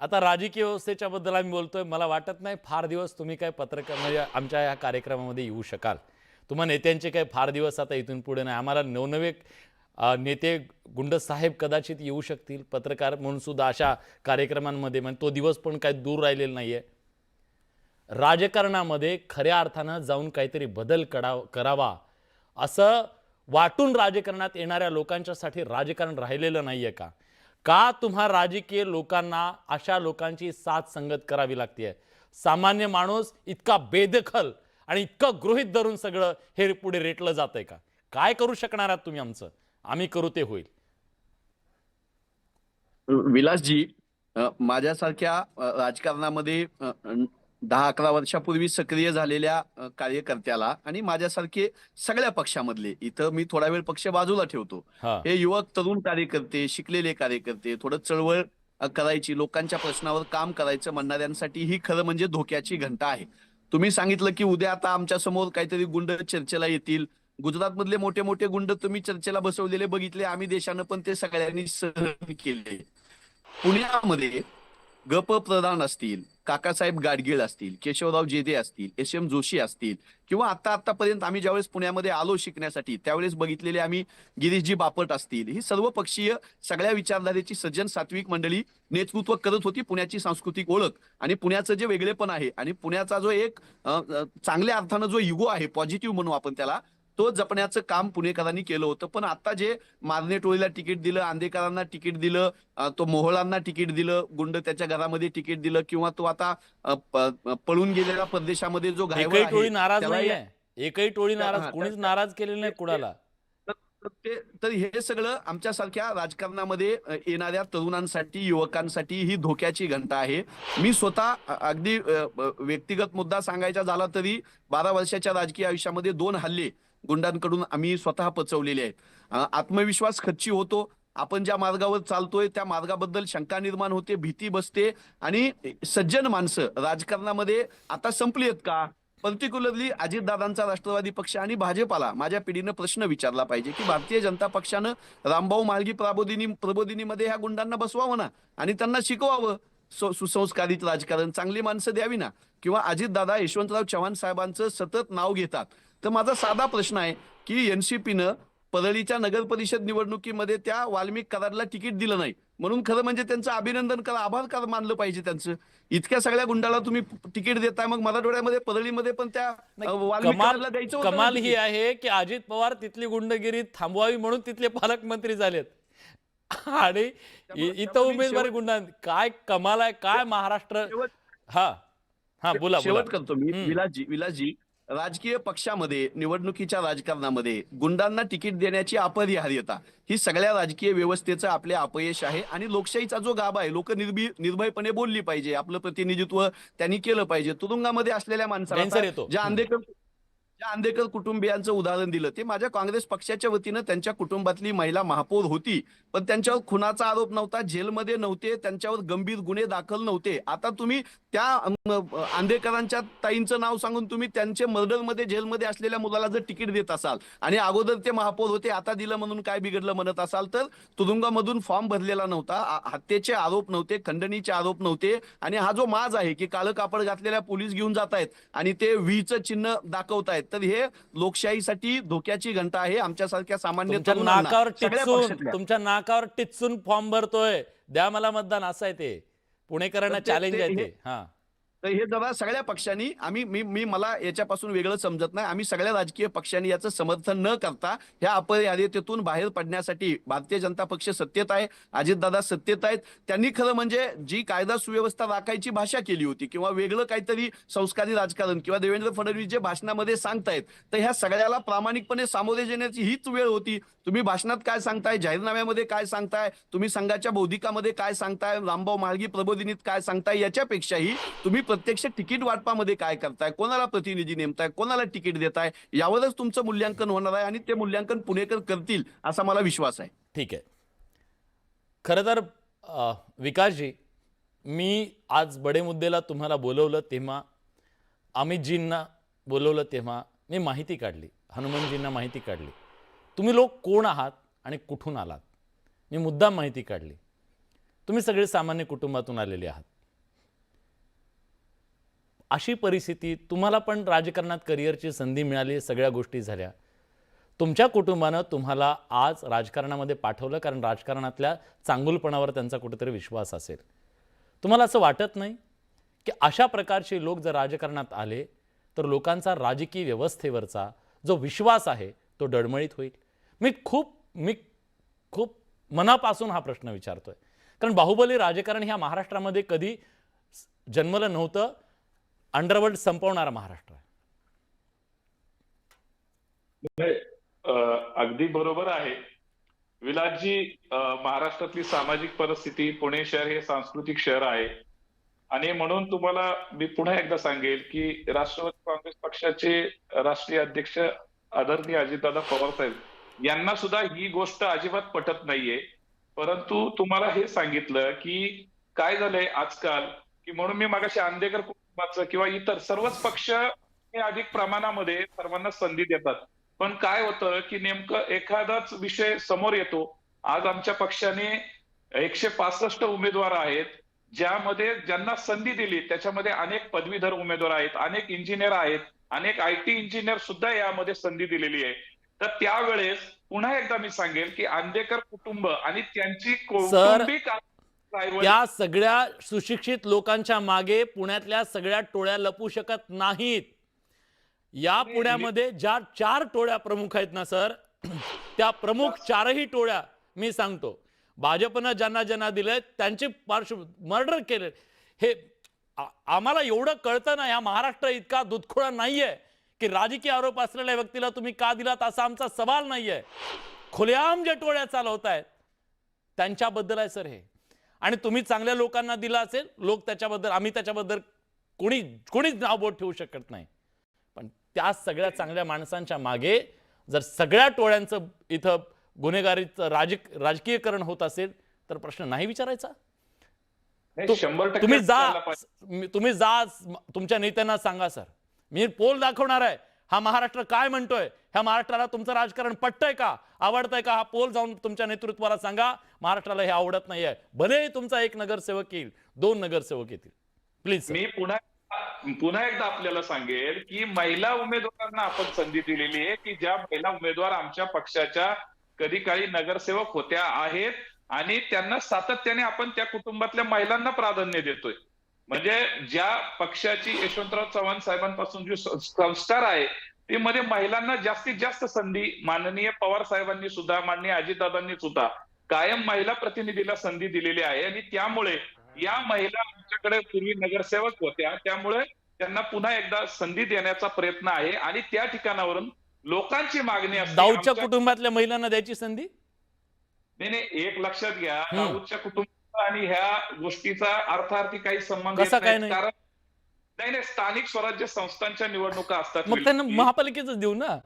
आता राजकीय व्यवस्थेच्या बद्दल आम्ही बोलतोय, मला वाटत नाही फार दिवस तुम्ही काय पत्रकार म्हणजे आमच्या या कार्यक्रमामध्ये येऊ शकाल. तुम्हा नेत्यांचे काही फार दिवस आता इथून पुढे नाही. आम्हाला नवनवे नेते गुंड साहेब कदाचित येऊ शकतील पत्रकार म्हणून सुद्धा अशा कार्यक्रमांमध्ये, म्हणजे तो दिवस पण काही दूर राहिलेला नाहीये. राजकारणामध्ये खऱ्या अर्थानं जाऊन काहीतरी बदल करावा असं वाटून राजकारणात येणाऱ्या लोकांच्यासाठी राजकारण राहिलेलं नाहीये का? का तुम्हा राजकीय लोकांना अशा लोकांची साथ संगत करावी लागते? सामान्य माणूस इतका बेदखल आणि इतकं गृहीत धरून सगळं हे पुढे रेटलं जातंय का? काय करू शकणार आहात तुम्ही आमचं? आम्ही करू ते होईल. विलासजी, माझ्यासारख्या राजकारणामध्ये 10-11 वर्षापूर्वी सक्रिय झालेल्या कार्यकर्त्याला आणि माझ्यासारखे सगळ्या पक्षामधले, इथं मी थोडा वेळ पक्ष बाजूला ठेवतो, हा. हे युवक तरुण कार्यकर्ते, शिकलेले कार्यकर्ते, थोडं चळवळ करायची, लोकांच्या प्रश्नावर काम करायचं म्हणणाऱ्यांसाठी ही खरं म्हणजे धोक्याची घंटा आहे. तुम्ही सांगितलं की उद्या आता आमच्या समोर काहीतरी गुंड चर्चेला येतील. गुजरातमधले मोठे मोठे गुंड तुम्ही चर्चेला बसवलेले बघितले, आम्ही देशानं पण ते सगळ्यांनी सहन केले. पुण्यामध्ये गप प्रधान असतील, काकासाहेब गाडगीळ असतील, केशवराव जेधे असतील, एस.एम. जोशी असतील, किंवा आतापर्यंत आम्ही ज्यावेळेस पुण्यामध्ये आलो शिकण्यासाठी त्यावेळेस बघितलेले आम्ही गिरीशजी बापट असतील, ही सर्व पक्षीय सगळ्या विचारधारेची सज्जन सात्विक मंडळी नेतृत्व करत होती पुण्याची सांस्कृतिक ओळख आणि पुण्याचं जे वेगळेपण आहे आणि पुण्याचा जो एक चांगल्या अर्थानं जो युगो आहे, पॉझिटिव्ह म्हणू आपण त्याला, तो जपण्याचं काम पुणेकरांनी केलं होतं. पण आता जे मारणे टोळीला तिकीट दिलं, आंदेकरांना तिकीट दिलं, तो मोहोळांना तिकीट दिलं, गुंड त्याच्या घरामध्ये तिकीट दिलं, किंवा तो आता पळून गेलेला परदेशामध्ये जो घायवळ एकही आहे टोळी नाराज त्याला नाहीये. एकही टोळी नाराज, हा, कोणीच नाराज केलेलं नाही कुणाला. तर हे सगळं आमच्यासारख्या राजकारणामध्ये येणाऱ्या तरुणांसाठी, युवकांसाठी ही धोक्याची घंटा आहे. मी स्वतः अगदी व्यक्तिगत मुद्दा सांगायचा झाला तरी 12 वर्षाच्या राजकीय आयुष्यामध्ये 2 हल्ले गुंडांकडून आम्ही स्वतः पचवलेले आहेत. आत्मविश्वास खच्ची होतो. आपण ज्या मार्गावर चालतोय त्या मार्गाबद्दल शंका निर्माण होते, भीती बसते, आणि सज्जन माणसं राजकारणामध्ये आता संपली आहेत का? पर्टिक्युलरली अजितदादांचा राष्ट्रवादी पक्ष आणि भाजपाला माझ्या पिढीनं प्रश्न विचारला पाहिजे की भारतीय जनता पक्षानं रामभाऊ म्हाळगी प्रबोधिनीमध्ये ह्या गुंडांना बसवावं ना, आणि त्यांना शिकवावं सुसंस्कारित राजकारण, चांगली माणसं द्यावी ना. किंवा अजितदादा यशवंतराव चव्हाण साहेबांचं सतत नाव घेतात. तर माझा साधा प्रश्न आहे की एनसीपीनं परळीच्या नगर परिषद निवडणुकीमध्ये त्या वाल्मिक कराडला तिकीट दिलं नाही, म्हणून खरं म्हणजे त्यांचं अभिनंदन करा, आभार करा, मानलं पाहिजे त्यांचं. इतक्या सगळ्या गुंडाला तुम्ही तिकीट देताय, मग मराठवाड्यामध्ये परळीमध्ये पण त्या वाल्मिक कमाल कराडला द्यायचं होतं ना कमाल ही तिकीट. आहे की अजित पवार तिथली गुंडगिरी थांबवावी म्हणून तिथले पालकमंत्री झालेत. आणि इथं त्यामध्ये उमेदवारी गुंडा, काय कमाल आहे, काय महाराष्ट्र. शेवट हा. हा, बोला बोला. शेवट करतो मी. हम्म. विलासजी, राजकीय पक्षामध्ये निवडणुकीच्या राजकारणामध्ये गुंडांना तिकीट देण्याची अपरिहार्यता ही सगळ्या राजकीय व्यवस्थेचं आपले अपयश आहे. आणि लोकशाहीचा जो गाभा आहे, लोक निर्भयपणे बोलली पाहिजे, आपलं प्रतिनिधित्व त्यांनी केलं पाहिजे. तुरुंगामध्ये असलेल्या माणसाला कॅन्सर येतो. ज्या आंदेकर कुटुंबियांचं उदाहरण दिलं, ते माझ्या काँग्रेस पक्षाच्या वतीनं त्यांच्या कुटुंबातली महिला महापौर होती, पण त्यांच्यावर खुनाचा आरोप नव्हता, जेलमध्ये नव्हते, त्यांच्यावर गंभीर गुन्हे दाखल नव्हते. आता तुम्ही त्या आंदेकरांच्या ताईंचं नाव सांगून तुम्ही त्यांचे मर्डरमध्ये जेलमध्ये असलेल्या मुलाला जर तिकीट देत असाल आणि अगोदर ते महापौर होते आता दिलं म्हणून काय बिघडलं म्हणत असाल, तर तुरुंगामधून फॉर्म भरलेला नव्हता, हत्येचे आरोप नव्हते, खंडणीचे आरोप नव्हते, आणि हा जो माज आहे की काळं कापड घातलेल्या पोलीस घेऊन जात आहेत आणि ते व्हीचं चिन्ह दाखवतायत, तर हे लोकशाहीसाठी धोक्याची घंटा आहे. आमच्यासारख्या सामान्य तरुणांना सगळ्या पक्षातल्या तुमच्या नाकावर टिचून फॉर्म भरतोय, द्या मला मतदान, असं आहे ते. पुणेकरांना चॅलेंज आहे ते. हा. तर हे जरा सगळ्या पक्षांनी, मला याच्यापासून वेगळं समजत नाही, आम्ही सगळ्या राजकीय पक्षांनी याचं समर्थन न करता ह्या अपरिहार्यतेतून बाहेर पडण्यासाठी, भारतीय जनता पक्ष सत्तेत आहे, अजितदादा सत्तेत आहेत, त्यांनी खरं म्हणजे जी कायदा सुव्यवस्था राखायची भाषा केली होती किंवा वेगळं काहीतरी संस्कारी राजकारण किंवा देवेंद्र फडणवीस जे भाषणामध्ये सांगतायत, तर ह्या सगळ्याला प्रामाणिकपणे सामोरे जाण्याची हीच वेळ होती. तुम्ही भाषणात काय सांगताय, जाहीरनाम्यामध्ये काय सांगताय, तुम्ही संघाच्या बौद्धिकामध्ये काय सांगताय, रामभाऊ म्हाळगी प्रबोधिनीत काय सांगताय, याच्यापेक्षाही तुम्ही प्रत्यक्ष तिकीट वाटपामध्ये काय करताय, कोणाला प्रतिनिधी नेमताय, कोणाला तिकीट देताय, यावरच तुमचं मूल्यांकन होणार आहे. आणि ते मूल्यांकन पुणेकर करतील असा मला विश्वास आहे. ठीक आहे. खरं तर विकासजी, मी आज बडे मुद्देला तुम्हाला बोलवलं तेव्हा, अमितजींना बोलवलं तेव्हा मी माहिती काढली, हनुमंतजींना माहिती काढली, तुम्ही लोक कोण आहात आणि कुठून आलात, मी मुद्दाम माहिती काढली. तुम्ही सगळे सामान्य कुटुंबातून आलेले आहात. अशी परिस्थिती, तुम्हाला पण राजकारणात करिअरची संधी मिळाली, सगळ्या गोष्टी झाल्या. तुमच्या कुटुंबानं तुम्हाला आज राजकारणामध्ये पाठवलं कारण राजकारणातल्या चांगुलपणावर त्यांचा कुठेतरी विश्वास असेल. तुम्हाला असं वाटत नाही की अशा प्रकारचे लोक जर राजकारणात आले तर लोकांचा राजकीय व्यवस्थेवरचा जो विश्वास आहे तो डळमळीत होईल? मी खूप मनापासून हा प्रश्न विचारतोय, कारण बाहुबली राजकारण ह्या महाराष्ट्रामध्ये कधी जन्मलं नव्हतं. अंडरवर्ल्ड संपवणारा महाराष्ट्र आहे. अगदी बरोबर आहे विलासजी. महाराष्ट्रातली सामाजिक परिस्थिती, पुणे शहर हे सांस्कृतिक शहर आहे आणि म्हणून तुम्हाला मी पुन्हा एकदा सांगेल की राष्ट्रवादी काँग्रेस पक्षाचे राष्ट्रीय अध्यक्ष आदरणीय अजितदादा पवार साहेब यांना सुद्धा ही गोष्ट अजिबात पटत नाहीये. परंतु तुम्हाला हे सांगितलं की काय झालंय आजकाल, की म्हणून मी मागाशी आंदेकर कुटुंबाचं किंवा इतर सर्वच पक्ष हे अधिक प्रमाणामध्ये सर्वांना संधी देतात. पण काय होतं की नेमकं एखादाच विषय समोर येतो. आज आमच्या पक्षाने 165 उमेदवार आहेत, ज्यामध्ये ज्यांना संधी दिली त्याच्यामध्ये अनेक पदवीधर उमेदवार आहेत, अनेक इंजिनियर आहेत, अनेक IT इंजिनियर सुद्धा यामध्ये संधी दिलेली आहे. तर त्यावेळेस पुन्हा एकदा मी सांगेल की आंदेकर कुटुंब आणि त्यांची कौटुंबिक त्या सगळ्या सुशिक्षित लोकांच्या मागे पुण्यातल्या सगळ्या टोळ्या लपू शकत नाहीत. या पुण्यामध्ये ज्या 4 टोळ्या प्रमुख आहेत ना सर, त्या प्रमुख 4ही टोळ्या मी सांगतो, भाजपनं ज्यांना ज्यांना दिले त्यांचे मर्डर केले. हे आम्हाला एवढं कळतं ना, या महाराष्ट्र इतका दुधखोळा नाहीये की राजकीय आरोप असलेल्या व्यक्तीला तुम्ही का दिलात असा आमचा सवाल नाहीये. खुलेआम जे टोळ्या चालवत आहेत त्यांच्याबद्दल आहे सर हे. आणि तुम्ही चांगल्या लोकांना दिला असेल, लोक त्याच्याबद्दल, आम्ही त्याच्याबद्दल कोणीच नाव बोट ठेवू शकत नाही. पण त्या सगळ्या चांगल्या माणसांच्या मागे जर सगळ्या टोळ्यांचं इथं गुन्हेगारीचं राजकीयकरण होत असेल तर प्रश्न नाही विचारायचा? तुम्ही जा तुमच्या नेत्यांना सांगा सर, मी पोल दाखवणार आहे, हा महाराष्ट्र काय म्हणतोय, ह्या महाराष्ट्राला तुमचं राजकारण पटतंय का, आवडतंय का? हा पोल जाऊन तुमच्या नेतृत्वाला सांगा, महाराष्ट्राला हे आवडत नाहीये. भले तुमचा 1 नगरसेवक येईल, 2 नगरसेवक येतील, प्लीज. मी पुन्हा एकदा आपल्याला सांगेल की महिला उमेदवारांना आपण संधी दिलेली आहे की ज्या महिला उमेदवार आमच्या पक्षाच्या कधी काळी नगरसेवक होत्या आहेत आणि त्यांना सातत्याने आपण त्या कुटुंबातल्या महिलांना प्राधान्य देतोय. म्हणजे ज्या पक्षाची यशवंतराव चव्हाण साहेबांपासून जो संस्कार आहे ते मध्ये महिलांना जास्तीत जास्त संधी माननीय पवार साहेबांनी सुद्धा, माननीय अजितदादांनी सुद्धा कायम महिला प्रतिनिधीला संधी दिलेली आहे. आणि त्यामुळे या महिला आमच्याकडे पूर्वी नगरसेवक होत्या, त्यामुळे त्यांना पुन्हा एकदा संधी देण्याचा प्रयत्न आहे. आणि त्या ठिकाणावरून लोकांची मागणी असते, दाऊदच्या कुटुंबातल्या महिलांना द्यायची संधी. नाही, एक लक्षात घ्या, दाऊदच्या कुटुंबाचा आणि ह्या गोष्टीचा अर्थार्थी काही संबंध नाही. कारण नाही, स्थानिक स्वराज्य संस्थांच्या निवडणुका असतात, मग त्यांना महापालिकेच देऊ ना.